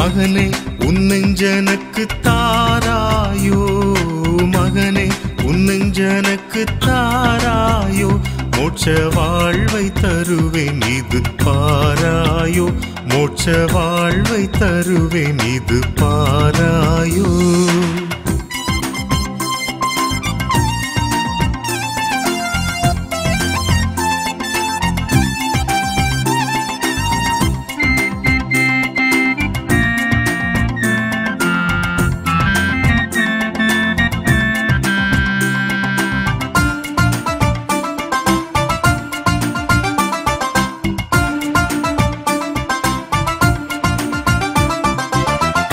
மகனே உன் நெஞ்சனக்கு தாராயோ, மகனே உன் நெஞ்சனக்கு தாராயோ, மோட்ச வாழ்வை தருவேன் இது பாராயோ, மோட்ச வாழ்வை தருவேன் இது பாராயோ.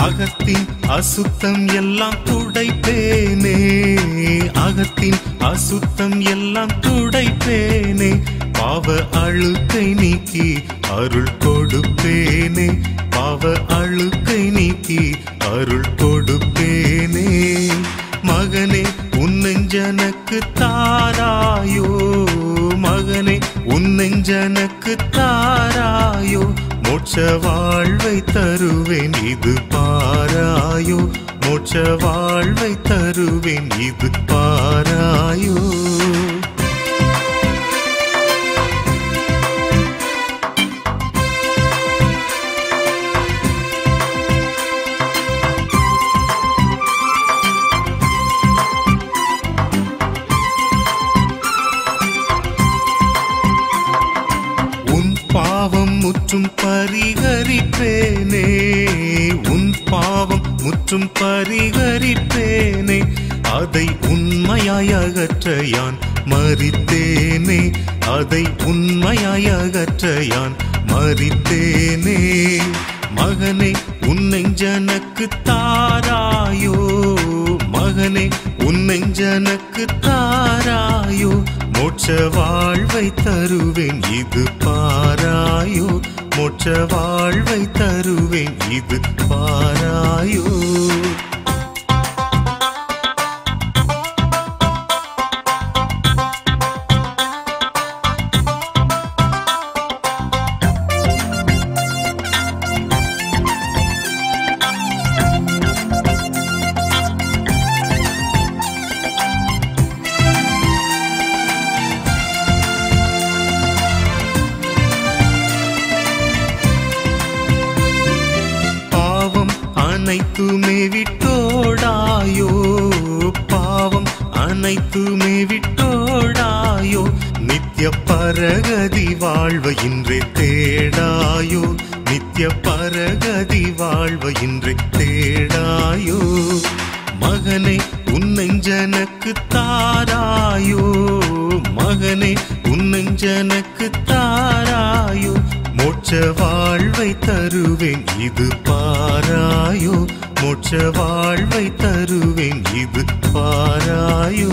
அகத்தின் அசுத்தம் எல்லாம் துடைப்பேனே, அகத்தின் அசுத்தம் எல்லாம் துடைப்பேனே, பாவ அழுக்கை நீக்கி அருள் கொடுப்பேனே, பாவ அழுக்கை நீக்கி அருள் கொடுப்பேனே. மகனே உன் நெஞ்சனக்கு தாராயோ, மகனே உன் நெஞ்சனக்கு தாராயோ, மோட்ச வாழ்வை தருவேன் இது பாராயோ, மோட்ச வாழ்வை தருவேன் இது பாராயோ. பாவம் முற்றும் பரிகரிப்பேனே, உன் பாவம் முற்றும் பரிகரிப்பேனே, அதை உண்மையாய் அகற்ற யான் மரித்தேனே, அதை உண்மையாய் அகற்ற யான் மரித்தேனே. மகனே உன் நெஞ்சனக்கு தாராயோ, மகனே உன் நெஞ்சனக்கு தாராயோ, மோட்ச வாழ்வை தருவேன் இது பாராயோ, மோட்ச வாழ்வை தருவேன் இது பாராயோ. அனைத்துமே விட்டோடாயோ, பாவம் அனைத்துமே விட்டோடாயோ, நித்திய பரகதி வாழ்வு இன்றே தேடாயோ, நித்திய பரகதி வாழ்வு இன்றே தேடாயோ. மகனே உன் நெஞ்சனக்கு தாராயோ, மகனே உன் நெஞ்சனக்கு தாராயோ, மோட்ச வாழ்வை தருவேன் இது பாராயோ, மோட்ச வாழ்வை தருவேன் இது பாராயோ.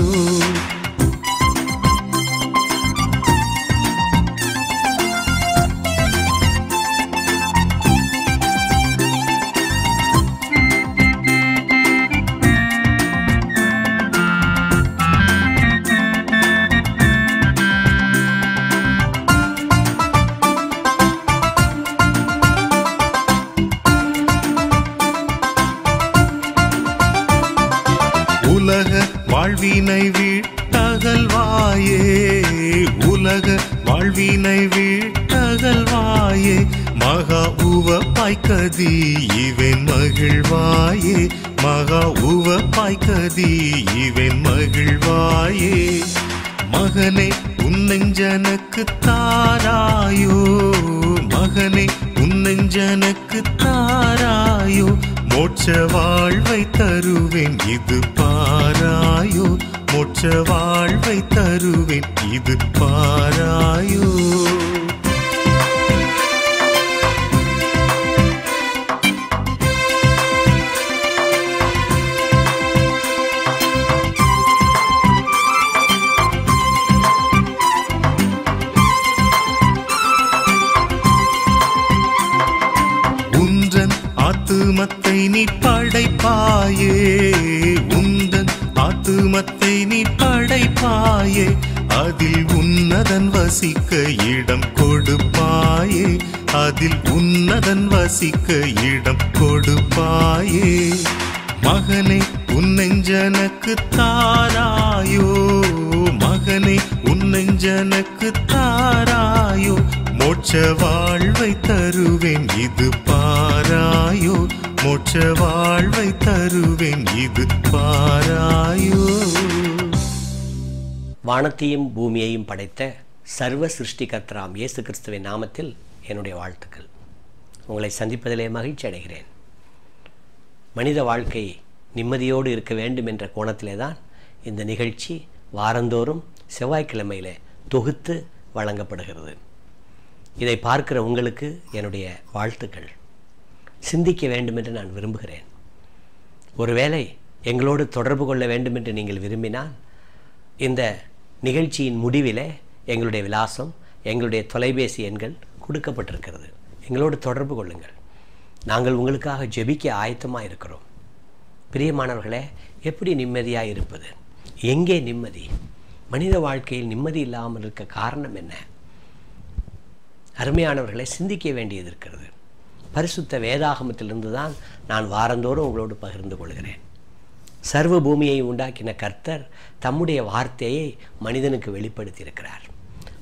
உலக வாழ்வினை விட்டகல்வாயே, உலக வாழ்வினை விட்டகல்வாயே, மகா உவப்பாய்க்கதி இவன் மகிழ்வாயே, மகா உவப்பாய்க்கதி இவன் மகிழ்வாயே. மகனே உன் நெஞ்சனக்கு தாராயோ, மகனே உன் நெஞ்சனக்கு தாராயோ, மோட்ச வாழ்வை தருவேன் இது பாராயோ, மோட்ச வாழ்வை தருவேன் இது பாராயோ. ஆத்துமத்தை நீ படைப்பாயே, உந்தன் ஆத்துமத்தை நீ படைப்பாயே, அதில் உன்னதன் வசிக்க இடம் கொடுப்பாயே, அதில் உன்னதன் வசிக்க இடம் கொடுப்பாயே. மகனே உன் நெஞ்சனக்கு தாராயோ, மகனே உன் நெஞ்சனக்கு தாராயோ, மோட்ச வாழ்வை தருவேன் இது பாராயோ, மோட்ச வாழ்வை தருவேன் இது பாராயோ. வானத்தையும் பூமியையும் படைத்த சர்வ சிருஷ்டிகர்த்தராம் இயேசு கிறிஸ்துவின் நாமத்தில் என்னுடைய வாழ்த்துக்கள். உங்களை சந்திப்பதிலே மகிழ்ச்சி அடைகிறேன். மனித வாழ்க்கை நிம்மதியோடு இருக்க வேண்டும் என்ற கோணத்திலே தான் இந்த நிகழ்ச்சி வாரந்தோறும் செவ்வாய்க்கிழமையிலே தொகுத்து வழங்கப்படுகிறது. இதை பார்க்கிற உங்களுக்கு என்னுடைய வாழ்த்துக்கள். சிந்திக்க வேண்டும் என்று நான் விரும்புகிறேன். ஒருவேளை எங்களோடு தொடர்பு கொள்ள வேண்டும் என்று நீங்கள் விரும்பினால் இந்த நிகழ்ச்சியின் முடிவிலே எங்களுடைய விலாசம், எங்களுடைய தொலைபேசி எண்கள் கொடுக்கப்பட்டிருக்கிறது. எங்களோடு தொடர்பு கொள்ளுங்கள். நாங்கள் உங்களுக்காக ஜெபிக்க ஆயத்தமாக இருக்கிறோம். பிரியமானவர்களே, எப்படி நிம்மதியாக இருப்பது? எங்கே நிம்மதி? மனித வாழ்க்கையில் நிம்மதி இல்லாமல் இருக்க காரணம் என்ன? அருமையானவர்களை சிந்திக்க வேண்டியது இருக்கிறது. பரிசுத்த வேதாகமத்திலிருந்து தான் நான் வாரந்தோறும் உங்களோடு பகிர்ந்து கொள்கிறேன். சர்வ பூமியை உண்டாக்கின கர்த்தர் தம்முடைய வார்த்தையை மனிதனுக்கு வெளிப்படுத்தியிருக்கிறார்.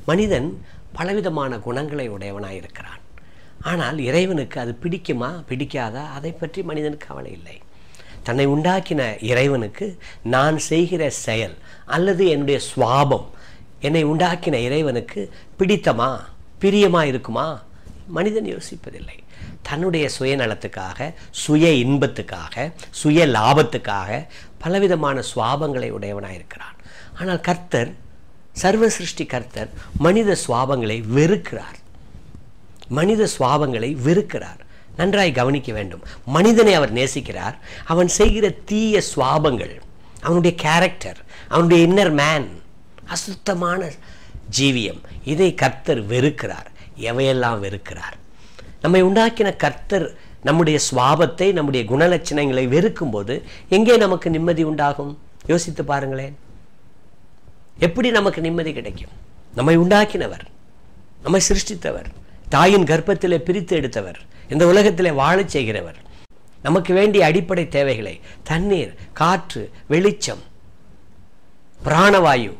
மனிதன் பலவிதமான குணங்களை உடையவனாயிருக்கிறான். ஆனால் இறைவனுக்கு அது பிடிக்குமா பிடிக்காதா அதை பற்றி மனிதனுக்கு கவலை இல்லை. தன்னை உண்டாக்கின இறைவனுக்கு நான் செய்கிற செயல் அல்லது என்னுடைய சுவாபம் என்னை உண்டாக்கின இறைவனுக்கு பிடித்தமா பிரியமா இருக்குமா மனிதன் யோசிப்பதில்லை. தன்னுடைய சுயநலத்துக்காக, சுய இன்பத்துக்காக, சுய லாபத்துக்காக பலவிதமான சுவாபங்களை உடையவனாயிருக்கிறான். ஆனால் கர்த்தர், சர்வ சிருஷ்டி கர்த்தர் மனித சுவாபங்களை வெறுக்கிறார். மனித சுவாபங்களை வெறுக்கிறார். நன்றாய் கவனிக்க வேண்டும். மனிதனை அவர் நேசிக்கிறார். அவன் செய்கிற தீய சுவாபங்கள், அவனுடைய கேரக்டர், அவனுடைய இன்னர் மேன், அசுத்தமான ஜீவியம், இதை கர்த்தர் வெறுக்கிறார். எவையெல்லாம் வெறுக்கிறார்? நம்மை உண்டாக்கின கர்த்தர் நம்முடைய சுவாபத்தை, நம்முடைய குணலட்சணங்களை வெறுக்கும் போது எங்கே நமக்கு நிம்மதி உண்டாகும்? யோசித்து பாருங்களேன். எப்படி நமக்கு நிம்மதி கிடைக்கும்? நம்மை உண்டாக்கினவர், நம்மை சிருஷ்டித்தவர், தாயின் கர்ப்பத்திலே பிரித்து எடுத்தவர், இந்த உலகத்திலே வாழச் செய்கிறவர், நமக்கு வேண்டிய அடிப்படை தேவைகளை தண்ணீர், காற்று, வெளிச்சம், பிராணவாயு,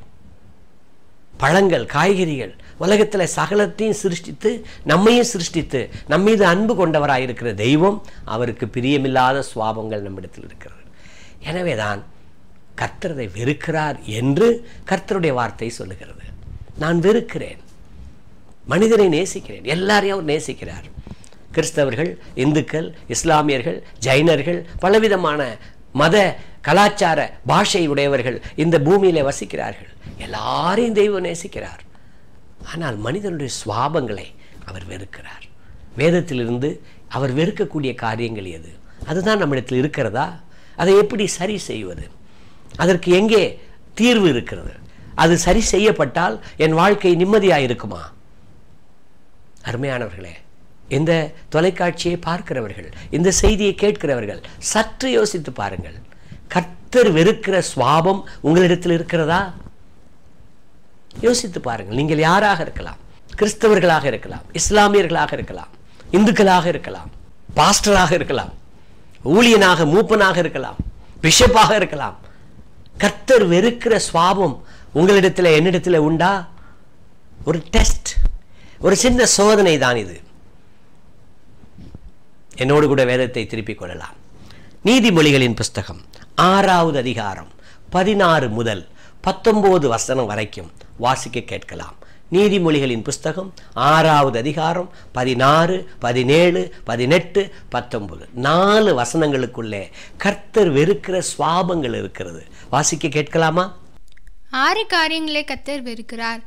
பழங்கள், காய்கறிகள், உலகத்தில் சகலத்தையும் சிருஷ்டித்து நம்மையும் சிருஷ்டித்து நம்மீது அன்பு கொண்டவராயிருக்கிற தெய்வம், அவருக்கு பிரியமில்லாத சுவாபங்கள் நம்மிடத்தில் இருக்கிறது. எனவேதான் கர்த்தரை வெறுக்கிறார் என்று கர்த்தருடைய வார்த்தை சொல்லுகிறது. நான் வெறுக்கிறேன், மனிதனை நேசிக்கிறேன். எல்லாரையும் அவர் நேசிக்கிறார். கிறிஸ்தவர்கள், இந்துக்கள், இஸ்லாமியர்கள், ஜைனர்கள், பலவிதமான மத கலாச்சார பாஷை உடையவர்கள் இந்த பூமியிலே வசிக்கிறார்கள். எல்லாரையும் தெய்வம் நேசிக்கிறார். ஆனால் மனிதனுடைய சுவாபங்களை அவர் வெறுக்கிறார். வேதத்திலிருந்து அவர் வெறுக்கக்கூடிய காரியங்கள் எது? அதுதான் நம்மிடத்தில் இருக்கிறதா? அதை எப்படி சரி செய்வது? அதற்கு எங்கே தீர்வு இருக்கிறது? அது சரி செய்யப்பட்டால் என் வாழ்க்கை நிம்மதியாக இருக்குமா? அருமையானவர்களே, இந்த தொலைக்காட்சியை பார்க்கிறவர்கள், இந்த செய்தியை கேட்கிறவர்கள் சற்று யோசித்து பாருங்கள். கர்த்தர் வெறுக்கிற சுவாபம் உங்களிடத்தில் இருக்கிறதா? யோசித்து பாருங்கள். நீங்கள் யாராக இருக்கலாம்? கிறிஸ்தவர்களாக இருக்கலாம், இஸ்லாமியர்களாக இருக்கலாம், இந்துக்களாக இருக்கலாம், பாஸ்டராக இருக்கலாம், ஊழியனாக, மூப்பனாக இருக்கலாம், பிஷப்பாக இருக்கலாம். கர்த்தர் வெறுக்கிற சுவாபம் உங்களிடத்தில், என்னிடத்தில் உண்டா? ஒரு டெஸ்ட், ஒரு சின்ன சோதனை தான் இது. என்னோடு கூட வேதத்தை திருப்பிக் கொள்ளலாம். நீதிமொழிகளின் புஸ்தகம் 6வது அதிகாரம் 16 முதல் 19 வசனம் வரைக்கும் வாசிக்க கேட்கலாம். நீதிமொழிகளின் புஸ்தகம் 6வது அதிகாரம் 16, 17, 18, 19 4 வசனங்களுக்குள்ளே கர்த்தர் வெறுக்கிற சுவாபங்கள் இருக்கிறது. வாசிக்க கேட்கலாமா? 6 காரியங்களை கர்த்தர் வெறுக்கிறார்,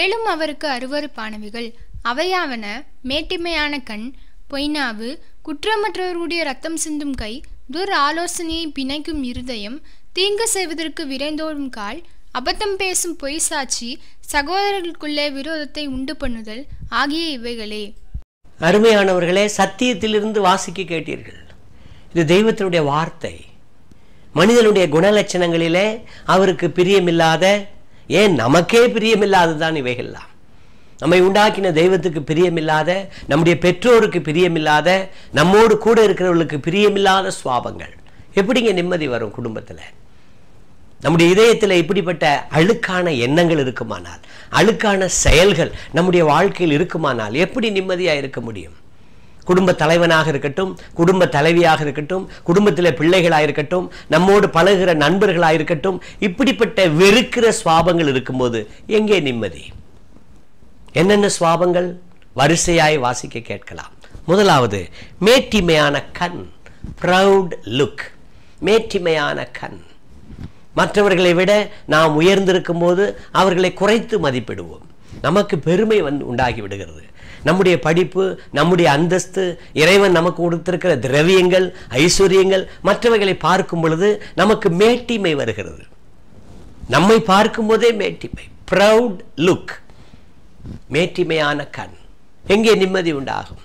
7 அவருக்கு அருவருப்பானவைகள். அவையாவன: மேட்டிமையான கண், பொய்நாவு, குற்றமற்றவர்களுடைய ரத்தம் சிந்தும் கை, துர் ஆலோசனையை பிணைக்கும் இருதயம், தீங்கு செய்வதற்கு விரைந்தோடும் கால், அபத்தம் பேசும் பொய் சாட்சி, சகோதரர்களுக்குள்ளே விரோதத்தை உண்டு பண்ணுதல் ஆகிய இவைகளே. அருமையானவர்களே, சத்தியத்திலிருந்து வாசிக்க கேட்டீர்கள். இது தெய்வத்தினுடைய வார்த்தை. மனிதனுடைய குணலட்சணங்களிலே அவருக்கு பிரியமில்லாத, ஏன் நமக்கே பிரியமில்லாததான் இவைகள்லாம். நம்மை உண்டாக்கின தெய்வத்துக்கு பிரியமில்லாத, நம்முடைய பெற்றோருக்கு பிரியமில்லாத, நம்மோடு கூட இருக்கிறவர்களுக்கு பிரியமில்லாத சுவாபங்கள். எப்படிங்க நிம்மதி வரும் குடும்பத்தில்? நம்முடைய இதயத்தில் இப்படிப்பட்ட அழுக்கான எண்ணங்கள் இருக்குமானால், அழுக்கான செயல்கள் நம்முடைய வாழ்க்கையில் இருக்குமானால் எப்படி நிம்மதியாக இருக்க முடியும்? குடும்ப தலைவனாக இருக்கட்டும், குடும்ப தலைவியாக இருக்கட்டும், குடும்பத்தில் பிள்ளைகளாக இருக்கட்டும், நம்மோடு பழகுகிற நண்பர்களாக இருக்கட்டும், இப்படிப்பட்ட வெறுக்கிற சுவாபங்கள் இருக்கும்போது எங்கே நிம்மதி? என்னென்ன சுவாபங்கள்? வரிசையாய் வாசிக்க கேட்கலாம். முதலாவது மேட்டிமையான கண், ப்ரவுட் லுக். மேட்டிமையான கண். மற்றவர்களை விட நாம் உயர்ந்திருக்கும் போது அவர்களை குறைத்து மதிப்பிடுவோம். நமக்கு பெருமை உண்டாகி விடுகிறது. நம்முடைய படிப்பு, நம்முடைய அந்தஸ்து, இறைவன் நமக்கு கொடுத்திருக்கிற திரவியங்கள், ஐஸ்வர்யங்கள், மற்றவைகளை பார்க்கும் பொழுது நமக்கு மேட்டிமை வருகிறது. நம்மை பார்க்கும் போதே மேட்டிமை, ப்ரவுட் லுக். மேட்டிமையான கண். எங்கே நிம்மதி உண்டாகும்?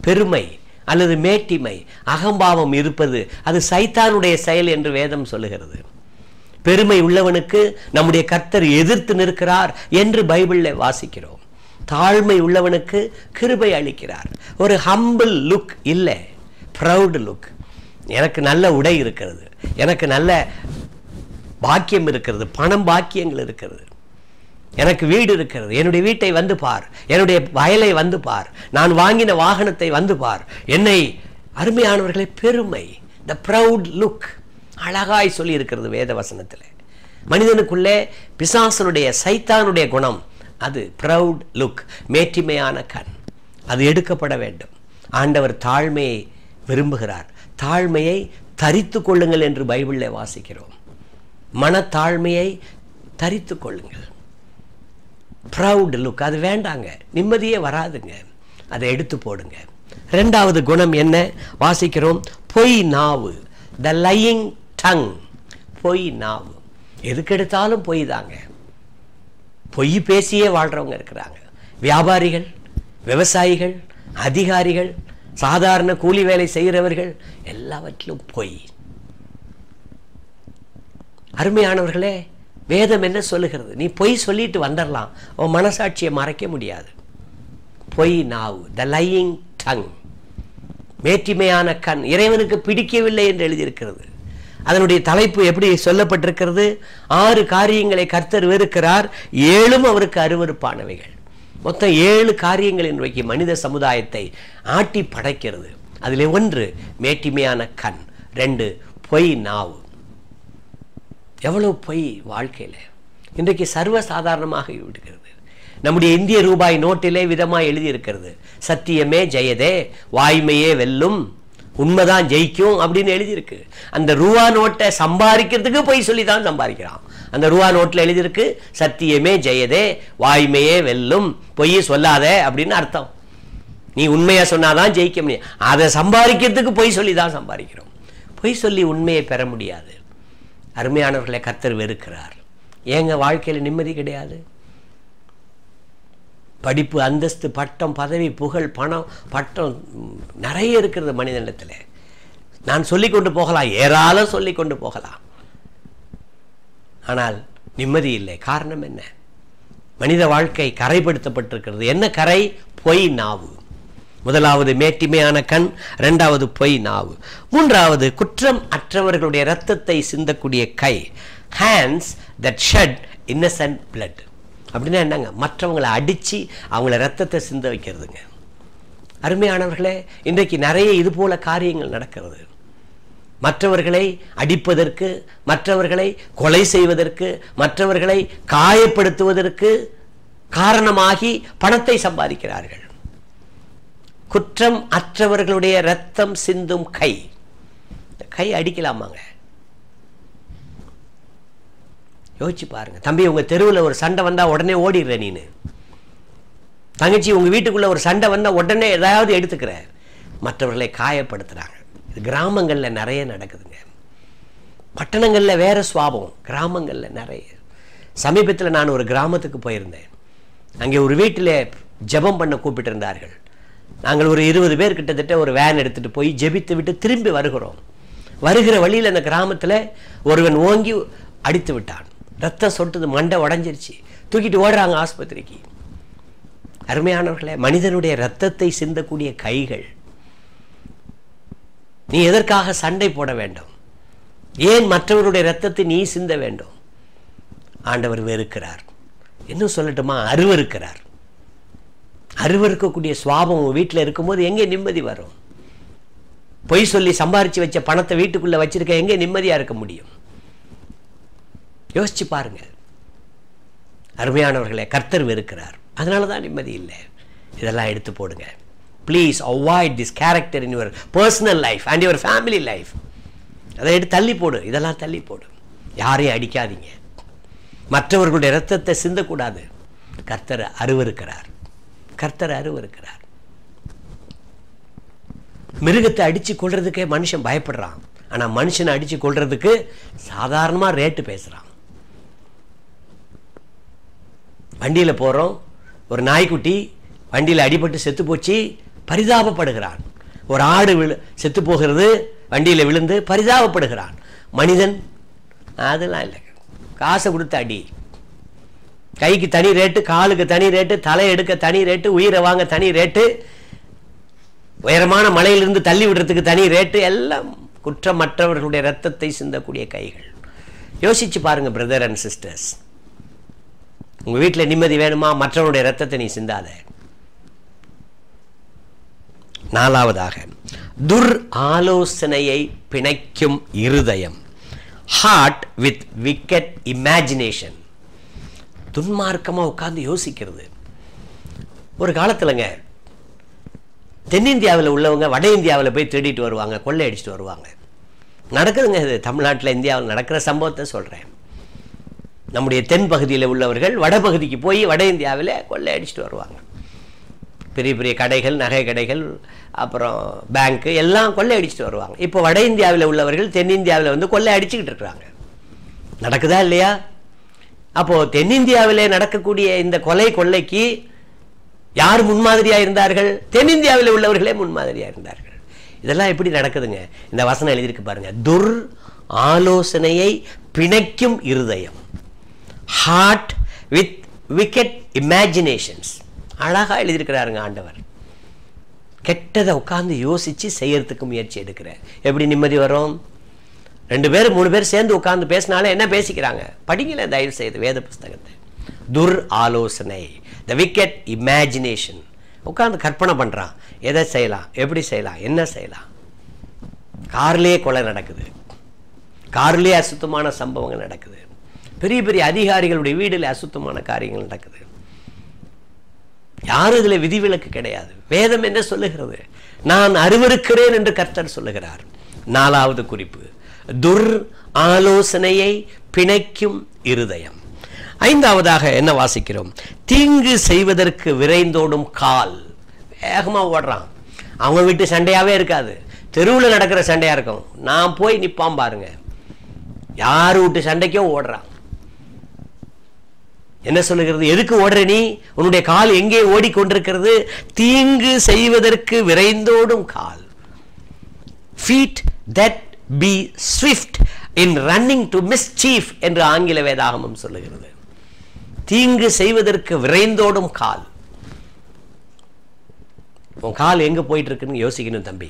பெருமை அல்லது மேட்டிமை, அகம்பாவம் இருப்பது அது சைத்தானுடைய செயல் என்று வேதம் சொல்லுகிறது. பெருமை உள்ளவனுக்கு நம்முடைய கர்த்தர் எதிர்த்து நிற்கிறார் என்று பைபிளில் வாசிக்கிறோம். தாழ்மை உள்ளவனுக்கு கிருபை அளிக்கிறார். ஒரு ஹம்பிள் லுக் இல்லை, ப்ரவுட் லுக். எனக்கு நல்ல உடை இருக்கிறது, எனக்கு நல்ல பாக்கியம் இருக்கிறது, பணம் பாக்கியங்கள் இருக்கிறது, எனக்கு வீடு இருக்கிறது, என்னுடைய வீட்டை வந்து பார், என்னுடைய வயலை வந்து பார், நான் வாங்கின வாகனத்தை வந்து பார். என்னை அருமையானவர்களை, பெருமை, த ப்ரவுட் லுக் அழகாய் சொல்லி இருக்கிறது வேத வசனத்தில். மனிதனுக்குள்ளே பிசாசனுடைய சைத்தானுடைய குணம் அது ப்ரவுட் லுக், மேட்டிமையான கண். அது எடுக்கப்பட வேண்டும். ஆண்டவர் தாழ்மையை விரும்புகிறார். தாழ்மையை தரித்து கொள்ளுங்கள் என்று பைபிளில் வாசிக்கிறோம். மனத்தாழ்மையை தரித்து கொள்ளுங்கள். ப்ரவுட் லுக் அது வேண்டாங்க, நிம்மதியே வராதுங்க. அதை எடுத்து போடுங்க. இரண்டாவது குணம் என்ன வாசிக்கிறோம்? பொய் நாவு, த லையிங் டங். பொய் நாவு. எதுக்கெடுத்தாலும் பொய் தாங்க. பொய் பேசியே வாழ்றவங்க இருக்கிறாங்க. வியாபாரிகள், விவசாயிகள், அதிகாரிகள், சாதாரண கூலி வேலை செய்கிறவர்கள், எல்லாவற்றிலும் பொய். அருமையானவர்களே, வேதம் என்ன சொல்லுகிறது? நீ பொய் சொல்லிட்டு வந்துடலாம், உன் மனசாட்சியை மறைக்க முடியாது. பொய் நாவு, த லையிங் டங். மேட்டிமையான கண் இறைவனுக்கு பிடிக்கவில்லை என்று எழுதியிருக்கிறது. அதனுடைய தலைப்பு எப்படி சொல்லப்பட்டிருக்கிறது? 6 காரியங்களை கர்த்தர் வெறுக்கிறார், 7 அவருக்கு அருவருப்பானவைகள். மொத்தம் 7 காரியங்கள் இன்றைக்கு மனித சமுதாயத்தை ஆட்டி படைக்கிறது. அதில் 1 மேட்டிமையான கண், 2 பொய் நாவு. எவ்வளவு பொய் வாழ்க்கையில் இன்றைக்கு சர்வசாதாரணமாக விடுகிறது. நம்முடைய இந்திய ரூபாய் நோட்டிலே விதமாக எழுதியிருக்கிறது, சத்தியமே ஜெயதே, வாய்மையே வெல்லும், உண்மைதான் ஜெயிக்கும் அப்படின்னு எழுதியிருக்கு. அந்த ரூபா நோட்டை சம்பாதிக்கிறதுக்கு பொய் சொல்லி தான் சம்பாதிக்கிறான். அந்த ரூபா நோட்டில் எழுதியிருக்கு, சத்தியமே ஜெயதே, வாய்மையே வெல்லும், பொய் சொல்லாத அப்படின்னு அர்த்தம். நீ உண்மையை சொன்னாதான் ஜெயிக்க முடியும். அதை சம்பாதிக்கிறதுக்கு பொய் சொல்லி தான் சம்பாதிக்கிறோம். பொய் சொல்லி உண்மையை பெற முடியாது. அருமையானவர்களை கர்த்தர் வெறுக்கிறார். ஏங்க வாழ்க்கையில் நிம்மதி கிடையாது? படிப்பு, அந்தஸ்து, பட்டம், பதவி, புகழ், பணம், பட்டம் நிறைய இருக்கிறது மனிதனிடத்தில். நான் சொல்லிக்கொண்டு போகலாம், ஏராளம் சொல்லிக்கொண்டு போகலாம். ஆனால் நிம்மதி இல்லை. காரணம் என்ன? மனித வாழ்க்கை கரைப்படுத்தப்பட்டிருக்கிறது. என்ன கரை? பொய் நாவு. முதலாவது மேட்டிமையான கண், 2வது பொய் நாவு, 3வது குற்றம் அற்றவர்களுடைய இரத்தத்தை சிந்தக்கூடிய கை, hands that shed innocent blood. அப்படின்னா என்னங்க? மற்றவங்களை அடித்து அவங்கள ரத்தத்தை சிந்த வைக்கிறதுங்க. அருமையானவர்களே, இன்றைக்கு நிறைய இது போல காரியங்கள் நடக்கிறது. மற்றவர்களை அடிப்பதற்கு, மற்றவர்களை கொலை செய்வதற்கு, மற்றவர்களை காயப்படுத்துவதற்கு காரணமாகி பணத்தை சம்பாதிக்கிறார்கள். குற்றம் அற்றவர்களுடைய ரத்தம் சிந்தும் கை. கை அடிக்கலாமாங்க? யோசிச்சு பாருங்க. தம்பி, உங்க தெருவில் ஒரு சண்டை வந்தா உடனே ஓடிடுற நீனு. தங்கச்சி, உங்க வீட்டுக்குள்ள ஒரு சண்டை வந்தா உடனே ஏதாவது எடுத்துக்கிற. மற்றவர்களை காயப்படுத்துறாங்க. இது கிராமங்களில் நிறைய நடக்குதுங்க. பட்டணங்களில் வேற சுவாபம், கிராமங்களில் நிறைய. சமீபத்தில் நான் ஒரு கிராமத்துக்கு போயிருந்தேன். அங்கே ஒரு வீட்டில் ஜெபம் பண்ண கூப்பிட்டு இருந்தார்கள். நாங்கள் ஒரு 20 பேர் கிட்டத்தட்ட ஒரு வேன் எடுத்துட்டு போய் ஜெபித்து விட்டு திரும்பி வருகிறோம். வருகிற வழியில் அந்த கிராமத்தில் ஒருவன் ஓங்கி அடித்து விட்டான். ரத்தம் சொட்டுது, மண்டை உடஞ்சிருச்சு, தூக்கிட்டு ஓடுறாங்க ஆஸ்பத்திரிக்கு. அருமையானவர்களே, மனிதனுடைய ரத்தத்தை சிந்தக்கூடிய கைகள். நீ எதற்காக சண்டை போட வேண்டும்? ஏன் மற்றவருடைய ரத்தத்தை நீ சிந்த வேண்டும்? ஆண்டவர் வெறுக்கிறார். இன்னும் சொல்லட்டுமா, அருவருக்கிறார். அருவருக்கக்கூடிய சுவாபம் உங்க வீட்டில் இருக்கும்போது எங்கே நிம்மதி வரும்? பொய் சொல்லி சம்பாரிச்சு வச்ச பணத்தை வீட்டுக்குள்ள வச்சிருக்க எங்கே நிம்மதியா இருக்க முடியும்? யோசிச்சு பாருங்க. அருமையானவர்களே, கர்த்தர் வெறுக்கிறார். அதனால தான் நிம்மதி இல்லை. இதெல்லாம் எடுத்து போடுங்க. Please avoid this character in your personal life and your family life. அதை எடுத்து தள்ளி போடு. இதெல்லாம் தள்ளி போடு. யாரையும் அடிக்காதீங்க. மற்றவர்களுடைய இரத்தத்தை சிந்தக்கூடாது. கர்த்தர் அருவருக்கிறார். கர்த்தர் அருவருக்கிறார். மிருகத்தை அடிச்சு கொள்றதுக்கே மனுஷன் பயப்படுறான். ஆனா மனுஷனை அடிச்சு கொள்றதுக்கு சாதாரணமா ரேட்டு பேசுறான். வண்டியில போறோம், ஒரு நாய்க்குட்டி வண்டியில் அடிபட்டு செத்து போச்சு, பரிதாபப்படுகிறான். ஒரு ஆடு செத்து போகிறது, வண்டியில் விழுந்து பரிதாபப்படுகிறான். மனிதன் அதெல்லாம் இல்லை, காசை கொடுத்து அடி. கைக்கு தனி ரேட்டு, காலுக்கு தனி ரேட்டு, தலை எடுக்க தனி ரேட்டு, உயிரை வாங்க தனி ரேட்டு, உயரமான மலையிலிருந்து தள்ளி விடுறதுக்கு தனி ரேட்டு. எல்லாம் குற்றமற்றவர்களுடைய ரத்தத்தை சிந்தக்கூடிய கைகள். யோசிச்சு பாருங்க பிரதர் அண்ட் சிஸ்டர்ஸ். உங்க வீட்டில் நிம்மதி வேணுமா? மற்றவருடைய ரத்தத்தை நீ சிந்தாத. நாலாவதாக, துர் ஆலோசனையை பிணைக்கும் இருதயம். Heart with wicked imagination. துன்மார்க்கமா உட்கார்ந்து யோசிக்கிறது. ஒரு காலத்துலங்க தென்னிந்தியாவில் உள்ளவங்க வட இந்தியாவில் போய் தேடிட்டு வருவாங்க, கொள்ளை அடிச்சுட்டு வருவாங்க. நடக்குதுங்க இது. தமிழ்நாட்டில், இந்தியாவில் நடக்கிற சம்பவத்தை சொல்றேன். நம்முடைய தென் பகுதியில் உள்ளவர்கள் வடபகுதிக்கு போய் வட இந்தியாவில் கொள்ளை அடிச்சுட்டு வருவாங்க. பெரிய பெரிய கடைகள், நகை கடைகள், அப்புறம் பேங்க்கு எல்லாம் கொள்ளை அடிச்சுட்டு வருவாங்க. இப்போ வட இந்தியாவில் உள்ளவர்கள் தென்னிந்தியாவில் வந்து கொள்ளை அடிச்சுக்கிட்டு இருக்கிறாங்க. நடக்குதா இல்லையா? அப்போ தென்னிந்தியாவிலே நடக்கக்கூடிய இந்த கொள்ளைக்கு யார் முன்மாதிரியா இருந்தார்கள்? தென்னிந்தியாவில் உள்ளவர்களே முன்மாதிரியா இருந்தார்கள். இதெல்லாம் எப்படி நடக்குதுங்க? இந்த வசனம் எழுதியிருக்கு பாருங்க. துர் ஆலோசனையை பிணைக்கும் இருதயம். Heart with wicked imaginations. அழகா எழுதியிருக்கிறாருங்க ஆண்டவர். கெட்டதை உட்கார்ந்து யோசிச்சு செய்யறதுக்கு முயற்சி எடுக்கிற எப்படி நிம்மதி வரும்? 2 பேர் 3 பேர் சேர்ந்து உட்கார்ந்து பேசினாலே என்ன பேசிக்கிறாங்க? படிக்கல தயவு செய்து வேத புஸ்தகத்தை. துர் ஆலோசனை, த விக்கெட் இமேஜினேஷன். உட்கார்ந்து கற்பனை பண்றான், எதை செய்யலாம், எப்படி செய்யலாம், என்ன செய்யலாம். கார்லேயே கொலை நடக்குது, கார்லேயே அசுத்தமான சம்பவங்கள் நடக்குது, பெரிய பெரிய அதிகாரிகளுடைய வீடுல அசுத்தமான காரியங்கள் நடக்குது. யாரும் இதுல விதிவிலக்கு கிடையாது. வேதம் என்ன சொல்லுகிறது? நான் அருவருக்கிறேன் என்று கர்த்தர் சொல்லுகிறார். 4வது குறிப்பு, துர் ஆலோசனையை பிணைக்கும் இருதயம். 5வதாக என்ன வாசிக்கிறோம்? தீங்கு செய்வதற்கு விரைந்தோடும் கால். வேகமா ஓடுறான். அவங்க வீட்டு சண்டையாவே இருக்காது, தெருவில் நடக்கிற சண்டையா இருக்கும். நான் போய் நிப்பான் பாருங்க. யாரு வீட்டு சண்டைக்கும் ஓடுறான். என்ன சொல்லுகிறது? எதுக்கு ஓடுற நீ? உன்னுடைய கால் எங்கே ஓடிக்கொண்டிருக்கிறது? தீங்கு செய்வதற்கு விரைந்தோடும் கால். feet that be swift in running to mischief என்று ஆங்கில வேதாகமம் சொல்லுகிறது. தீங்கு செய்வதற்கு விரைந்தோடும் கால். உன் கால் எங்க போயிட்டு இருக்குன்னு யோசிக்கணும் தம்பி.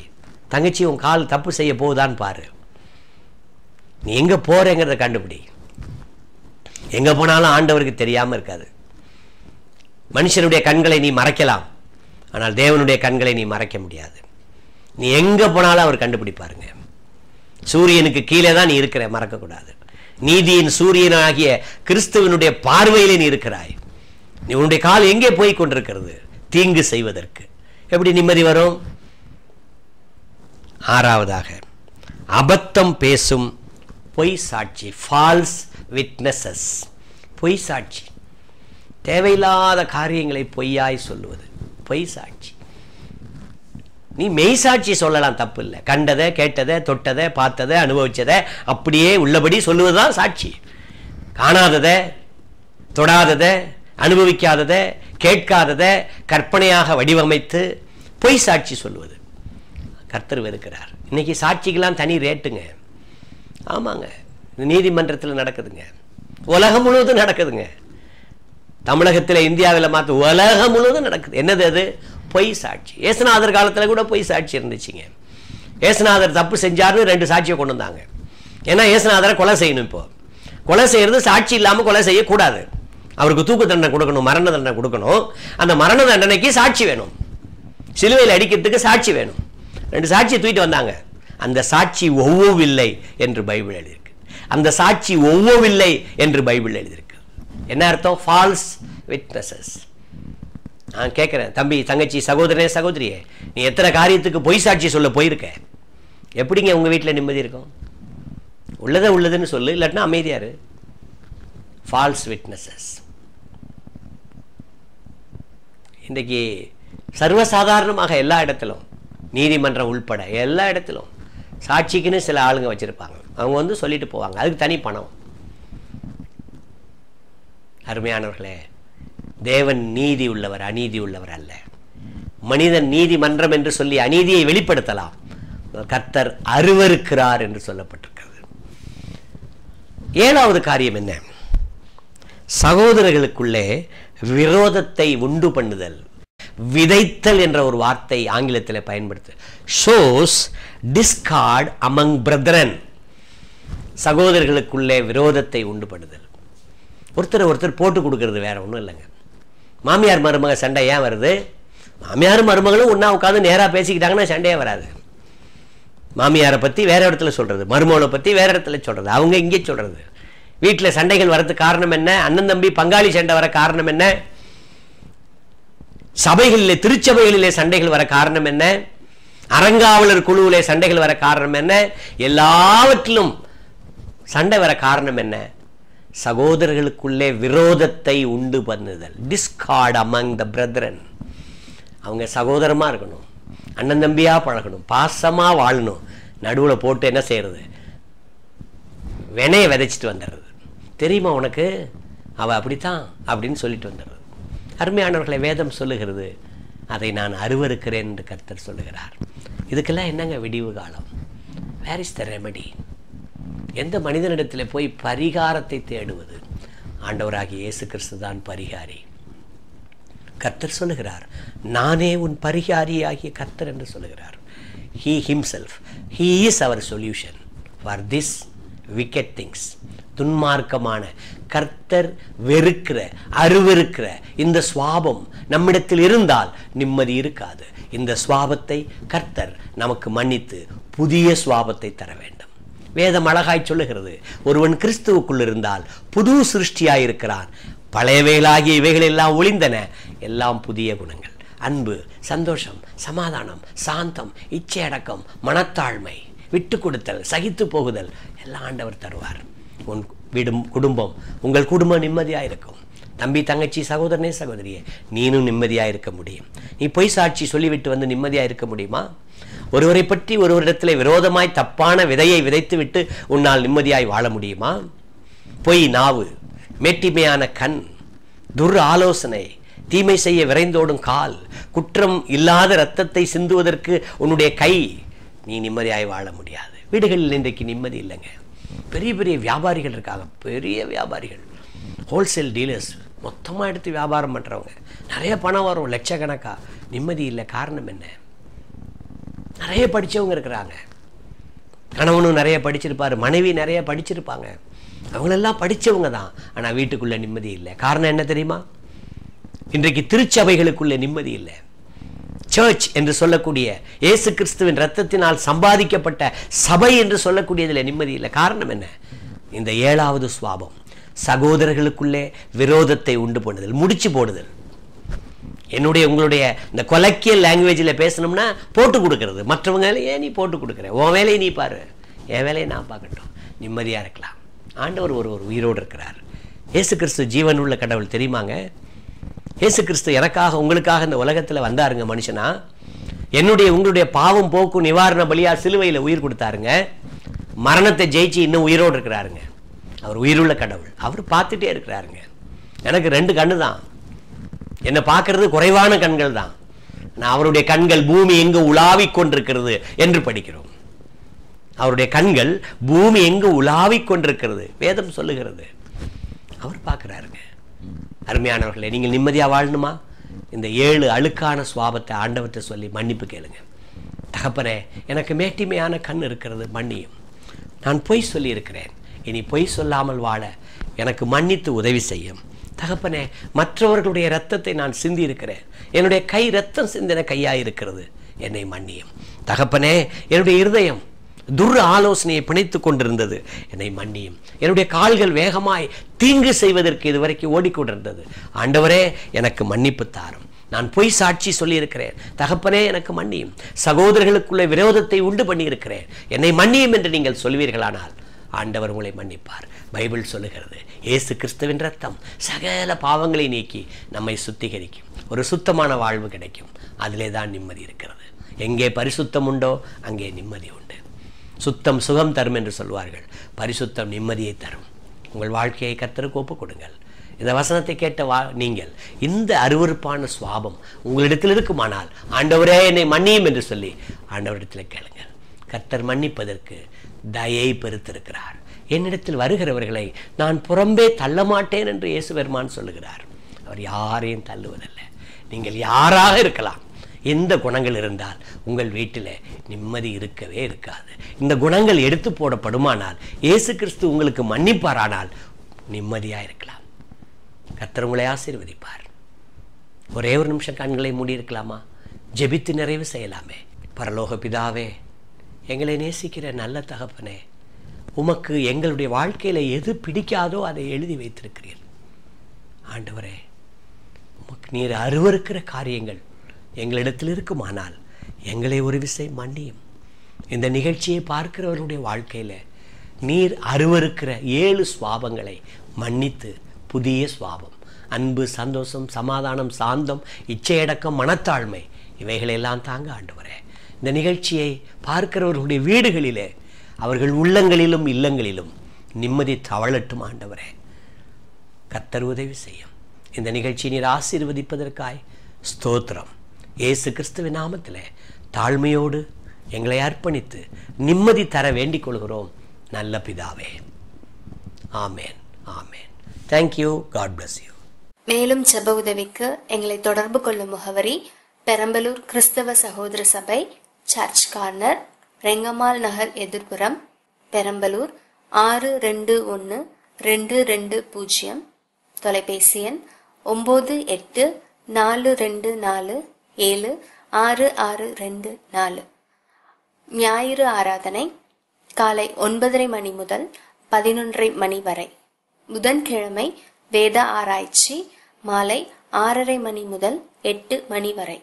தங்கச்சி, உன் கால் தப்பு செய்ய போகுதான்னு பாரு. நீ எங்க போறேங்கிறத கண்டுபிடி. எங்க போனாலும் ஆண்டவருக்கு தெரியாம இருக்காது. மனுஷனுடைய கண்களை நீ மறைக்கலாம், ஆனால் தேவனுடைய கண்களை நீ மறைக்க முடியாது. நீ எங்க போனாலும் அவர் கண்டுபிடிப்பாருங்க. சூரியனுக்கு கீழே தான் நீ இருக்கிற, மறக்க கூடாது. நீதியின் சூரியனாகிய கிறிஸ்துவனுடைய பார்வையிலே நீ இருக்கிறாய். நீ உன்னுடைய கால் எங்கே போய் கொண்டிருக்கிறது? தீங்கு செய்வதற்கு. எப்படி நிம்மதி வரும்? 6வதாக, அபத்தம் பேசும் பொய் சாட்சி. False witnesses. பொய் சாட்சி. தேவையில்லாத காரியங்களை பொய்யாய் சொல்லுவது பொய் சாட்சி. நீ மெய் சாட்சி சொல்லலாம், தப்பு இல்லை. கண்டதை, கேட்டதை, தொட்டதை, பார்த்ததை, அனுபவிச்சதை அப்படியே உள்ளபடி சொல்லுவதுதான் சாட்சி. காணாததை, தொடாததை, அனுபவிக்காததை, கேட்காததை கற்பனையாக வடிவமைத்து பொய் சாட்சி சொல்லுவது கர்த்தர் வெறுக்கிறார். இன்னைக்கு சாட்சிக்கெல்லாம் தனி ரேட்டுங்க. ஆமாங்க, நீதிமன்றத்தில் நடக்குதுங்க. உலகம் முழுவதும் நடக்குதுங்க. தமிழகத்தில், இந்தியாவில் மாற்ற உலகம் முழுவதும் நடக்குது. என்னது அது? பொய் சாட்சி. இயேசுநாதர் காலத்தில் கூட பொய் சாட்சி இருந்துச்சுங்க. இயேசுநாதர் தப்பு செஞ்சாருன்னு 2 சாட்சியை கொண்டு வந்தாங்க. ஏன்னா இயேசுநாதரை கொலை செய்யணும். இப்போ கொலை செய்யறது சாட்சி இல்லாமல் கொலை செய்யக்கூடாது. அவருக்கு தூக்கு தண்டனை கொடுக்கணும், மரண தண்டனை கொடுக்கணும். அந்த மரண தண்டனைக்கு சாட்சி வேணும். சிலுவையில் அடிக்கிறதுக்கு சாட்சி வேணும். 2 சாட்சியை தூக்கிட்டு வந்தாங்க. அந்த சாட்சி ஒவ்வொவில்லை என்று பைபிள் எழுதியிருக்கு. அந்த சாட்சி ஒவ்வொவில்லை என்று பைபிள் எழுதியிருக்கு. என்ன அர்த்தம்? False witnesses. நான் கேட்குறேன், தம்பி, தங்கச்சி, சகோதரனே, சகோதரியே, நீ எத்தனை காரியத்துக்கு பொய் சாட்சி சொல்ல போயிருக்க? எப்படிங்க உங்கள் வீட்டில் நிம்மதி இருக்கும்? உள்ளதை உள்ளதுன்னு சொல்லு, இல்லாட்டினா அமைதியாரு. Falls witnesses. இன்றைக்கு சர்வசாதாரணமாக எல்லா இடத்திலும், நீதிமன்றம் உள்பட எல்லா இடத்திலும் சாட்சிக்குன்னு சில ஆளுங்க வச்சுருப்பாங்க. அவங்க வந்து சொல்லிட்டு போவாங்க. அதுக்கு தனி பணம். அருமையானவர்களே, தேவன் நீதி உள்ளவர், அநீதி உள்ளவர் அல்ல. மனிதன் நீதிமன்றம் என்று சொல்லி அநீதியை வெளிப்படுத்தலாம். கர்த்தர் அருவருக்கிறார் என்று சொல்லப்பட்டிருக்கிறது. 7வது காரியம் என்ன? சகோதரர்களுக்குள்ளே விரோதத்தை உண்டு பண்ணுதல். விதைத்தல் என்ற ஒரு வார்த்தை ஆங்கிலத்தில் பயன்படுத்து. Shows discord among brethren. சகோதரர்களுக்குள்ளே விரோதத்தை உண்டு பண்ணுதல். ஒருத்தர் போட்டு கொடுக்கறது வேற ஒன்றும் இல்லைங்க. மாமியார் மருமக சண்டை ஏன் வருது? மாமியாரும் மருமகளும் ஒன்றா உட்காந்து நேராக பேசிக்கிட்டாங்கன்னா சண்டையே வராது. மாமியாரை பற்றி வேற இடத்துல சொல்கிறது, மருமகளை பற்றி வேற இடத்துல சொல்கிறது, அவங்க இங்கே சொல்கிறது. வீட்டில் சண்டைகள் வரதுக்கு காரணம் என்ன? அண்ணன் தம்பி பங்காளி சண்டை வர காரணம் என்ன? சபைகளிலே, திருச்சபைகளிலே சண்டைகள் வர காரணம் என்ன? அறங்காவலர் குழுவிலே சண்டைகள் வர காரணம் என்ன? எல்லாவற்றிலும் சண்டை வர காரணம் என்ன? சகோதரர்களுக்குள்ளே விரோதத்தை உண்டு பண்ணுதல். Discord among the brethren. அவங்க சகோதரமா இருக்கணும், அண்ணன் தம்பியா பழகணும், பாசமா வாழணும். நடுவில் போட்டு என்ன செய்யறது? வினையை விதைச்சிட்டு வந்துடுறது. தெரியுமா உனக்கு, அவ அப்படித்தான் அப்படின்னு சொல்லிட்டு வந்துடுறது. அருமையானவர்களை, வேதம் சொல்லுகிறது, அதை நான் அருவருக்கிறேன் என்று கர்த்தர் சொல்லுகிறார். இதுக்கெல்லாம் என்னங்க விடிவு காலம்? Where is the remedy? எந்த மனிதனிடத்தில் போய் பரிகாரத்தை தேடுவது? ஆண்டவராகிய இயேசு கிறிஸ்து தான் பரிகாரி. கர்த்தர் சொல்லுகிறார், நானே உன் பரிகாரியாகிய கர்த்தர் என்று சொல்லுகிறார். He himself, he is our solution for this wicked things. துன்மார்க்கமான, கர்த்தர் வெறுக்கிற, அருவருக்கிற இந்த சுவாபம் நம்மிடத்தில் இருந்தால் நிம்மதி இருக்காது. இந்த சுவாபத்தை கர்த்தர் நமக்கு மன்னித்து புதிய சுவாபத்தை தர வேண்டும். வேதம் அழகாய் சொல்லுகிறது, ஒருவன் கிறிஸ்துவுக்குள் இருந்தால் புது சிருஷ்டியாயிருக்கிறான், பழையவைகளாகிய இவைகள் எல்லாம் ஒளிந்தன, எல்லாம் புதிய குணங்கள். அன்பு, சந்தோஷம், சமாதானம், சாந்தம், இச்சையடக்கம், மனத்தாழ்மை, விட்டு கொடுத்தல், சகித்து போகுதல் எல்லாம் ஆண்டவர் தருவார். உன் குடும்பம், உங்கள் குடும்பம் நிம்மதியாக இருக்கும். தம்பி, தங்கச்சி, சகோதரனே, சகோதரியே, நீனும் நிம்மதியாக இருக்க முடியும். நீ பொய் சாட்சி சொல்லிவிட்டு வந்து நிம்மதியாக இருக்க முடியுமா? ஒருவரை பற்றி ஒருவரிடத்தில் விரோதமாய் தப்பான விதையை விதைத்து விட்டு உன்னால் நிம்மதியாய் வாழ முடியுமா? பொய் நாவு, மேட்டிமையான கண், துர் ஆலோசனை, தீமை செய்ய விரைந்தோடும் கால், குற்றம் இல்லாத இரத்தத்தை சிந்துவதற்கு உன்னுடைய கை, நீ நிம்மதியாய் வாழ முடியாது. வீடுகளில் இன்றைக்கு நிம்மதி இல்லைங்க. பெரிய பெரிய வியாபாரிகள் இருக்காங்க, பெரிய வியாபாரிகள், ஹோல்சேல் டீலர்ஸ், மொத்தமாக எடுத்து வியாபாரம் பண்ணுறவங்க, நிறைய பணம் வரும், லட்சக்கணக்கா, நிம்மதி இல்லை. காரணம் என்ன? நிறைய படித்தவங்க இருக்கிறாங்க, கணவனும் நிறைய படிச்சிருப்பார், மனைவி நிறைய படிச்சிருப்பாங்க, அவங்களெல்லாம் படித்தவங்க தான், ஆனால் வீட்டுக்குள்ளே நிம்மதி இல்லை. காரணம் என்ன தெரியுமா? இன்றைக்கு திருச்சபைகளுக்குள்ளே நிம்மதி இல்லை. சர்ச் என்று சொல்லக்கூடிய இயேசு கிறிஸ்துவின் இரத்தத்தினால் சம்பாதிக்கப்பட்ட சபை என்று சொல்லக்கூடியதில் நிம்மதி இல்லை. காரணம் என்ன? இந்த 7வது சுவாபம், சகோதரர்களுக்குள்ளே விரோதத்தை உண்டு பண்ணுதல், முடிச்சு போடுதல். உங்களுடைய இந்த கொலக்கியல் லாங்குவேஜில் பேசணும்னா போட்டு கொடுக்கறது. மற்றவங்க ஏன் நீ போட்டு கொடுக்குற? உன் வேலையை நீ பாரு, என் வேலையை நான் பார்க்கட்டும், நிம்மதியாக இருக்கலாம். ஆண்டவர் ஒரு உயிரோடு இருக்கிறார். இயேசு கிறிஸ்து ஜீவன் உள்ள கடவுள், தெரியுமாங்க? இயேசு கிறிஸ்து எனக்காக உங்களுக்காக இந்த உலகத்தில் வந்தாருங்க மனுஷனா. உங்களுடைய பாவம் போக்கும் நிவாரண பலியா சிலுவையில் உயிர் கொடுத்தாருங்க. மரணத்தை ஜெயிச்சு இன்னும் உயிரோடு இருக்கிறாருங்க. அவர் உயிருள்ள கடவுள், அவர் பார்த்துட்டே இருக்கிறாருங்க. எனக்கு 2 கண்ணு தான், என்னை பார்க்கறது குறைவான கண்கள் தான். நான் அவருடைய கண்கள் பூமி எங்கு உலாவிக் கொண்டிருக்கிறது என்று படிக்கிறோம். அவருடைய கண்கள் பூமி எங்கு உலாவிக் கொண்டிருக்கிறது வேதம் சொல்லுகிறது. அவர் பார்க்குறாருங்க. அருமையானவர்களே, நீங்கள் நிம்மதியாக வாழணுமா? இந்த 7 அழுக்கான சுவாபத்தை ஆண்டவர்கிட்ட சொல்லி மன்னிப்பு கேளுங்க. தகப்பனே, எனக்கு மேட்டிமையான கண் இருக்கிறது, மன்னியும். நான் பொய் சொல்லியிருக்கிறேன், இனி பொய் சொல்லாமல் வாழ எனக்கு மன்னித்து உதவி செய்யும். தகப்பனே, மற்றவர்களுடைய இரத்தத்தை நான் சிந்தி இருக்கிறேன், என்னுடைய கை இரத்தம் சிந்தின கையாக இருக்கிறது, என்னை மன்னியும். தகப்பனே, என்னுடைய இருதயம் துர் ஆலோசனையை பிணைத்து கொண்டிருந்தது, என்னை மன்னியும். என்னுடைய கால்கள் வேகமாய் தீங்கு செய்வதற்கு இதுவரைக்கும் ஓடிக்கொண்டிருந்தது, ஆண்டவரே எனக்கு மன்னிப்பு தாரும். நான் பொய் சாட்சி சொல்லியிருக்கிறேன், தகப்பனே எனக்கு மன்னியும். சகோதரர்களுக்குள்ள விரோதத்தை உண்டு பண்ணியிருக்கிறேன், என்னை மன்னியும் என்று நீங்கள் சொல்வீர்களானால் ஆண்டவர் உங்களை மன்னிப்பார். பைபிள் சொல்லுகிறது, இயேசு கிறிஸ்துவின் ரத்தம் சகல பாவங்களை நீக்கி நம்மை சுத்திகரிக்கும். ஒரு சுத்தமான வாழ்வு கிடைக்கும். அதிலே தான் நிம்மதி இருக்கிறது. எங்கே பரிசுத்தம் உண்டோ அங்கே நிம்மதி உண்டு. சுத்தம் சுகம் தரும் என்று சொல்வார்கள், பரிசுத்தம் நிம்மதியை தரும். உங்கள் வாழ்க்கையை கர்த்தருக்கு ஒப்புக் கொடுங்கள். இந்த வசனத்தை கேட்ட நீங்கள் இந்த அருவருப்பான சுவாபம் உங்களிடத்தில் இருக்குமானால் ஆண்டவரே என்னை மன்னியும் என்று சொல்லி ஆண்டவரிடத்தில் கேளுங்கள். கர்த்தர் மன்னிப்பதற்கு தயை பெருத்திருக்கிறார். என்னிடத்தில் வருகிறவர்களை நான் புறம்பே தள்ள மாட்டேன் என்று இயேசு பெருமான் சொல்லுகிறார். அவர் யாரையும் தள்ளுவதில்லை. நீங்கள் யாராக இருக்கலாம், எந்த குணங்கள் இருந்தால் உங்கள் வீட்டில் நிம்மதி இருக்கவே இருக்காது. இந்த குணங்கள் எடுத்து போடப்படுமானால், இயேசு கிறிஸ்து உங்களுக்கு மன்னிப்பாரானால் நிம்மதியாக இருக்கலாம். கர்த்தர் உங்களை ஆசீர்வதிப்பார். ஒரே ஒரு நிமிஷம் கண்களை மூடி இருக்கலாமா? ஜெபித்து நிறைவு செய்யலாமே. பரலோக பிதாவே, எங்களை நேசிக்கிற நல்ல தகப்பனே, உமக்கு எங்களுடைய வாழ்க்கையில் எது பிடிக்காதோ அதை எழுதி வைத்திருக்கிறீர். ஆண்டவரே, உமக்கு நீர் அருவருக்கிற காரியங்கள் எங்களிடத்தில் இருக்குமானால் எங்களை ஒரு விசை மன்னியும். இந்த நிகழ்ச்சியை பார்க்கிறவர்களுடைய வாழ்க்கையில் நீர் அருவருக்கிற 7 சுவாபங்களை மன்னித்து புதிய சுவாபம், அன்பு, சந்தோஷம், சமாதானம், சாந்தம், இச்சையடக்கம், மனத்தாழ்மை இவைகளெல்லாம் தாங்க ஆண்டவரே. இந்த நிகழ்ச்சியை பார்க்கிறவர்களுடைய வீடுகளிலே, அவர்கள் உள்ளங்களிலும் இல்லங்களிலும் நிம்மதி தவழட்டும் ஆண்டவரே. கர்த்தர் உதவி செய்யும். இந்த நிகழ்ச்சியை நீர் ஆசீர்வதிப்பதற்காய் ஸ்தோத்திரம். இயேசு கிறிஸ்துவின் நாமத்திலே தாழ்மையோடு எங்களை அர்ப்பணித்து நிம்மதி தர வேண்டிக் கொள்கிறோம் நல்ல பிதாவே. ஆமேன், ஆமேன். தேங்க்யூ. God bless you. மேலும் ஜெப உதவிக்கு எங்களை தொடர்பு கொள்ளும் முகவரி: பெரம்பலூர் கிறிஸ்தவ சகோதர சபை, சர்ச் கார்னர், ரெங்கமால் நகர் எதிர்ப்புறம், பெரம்பலூர் 621220. தொலைபேசி எண் 9842476624. ஞாயிறு ஆராதனை காலை 9:30 மணி முதல் 11:30 மணி வரை. புதன்கிழமை வேத ஆராய்ச்சி மாலை 6:30 மணி முதல் 8 மணி வரை.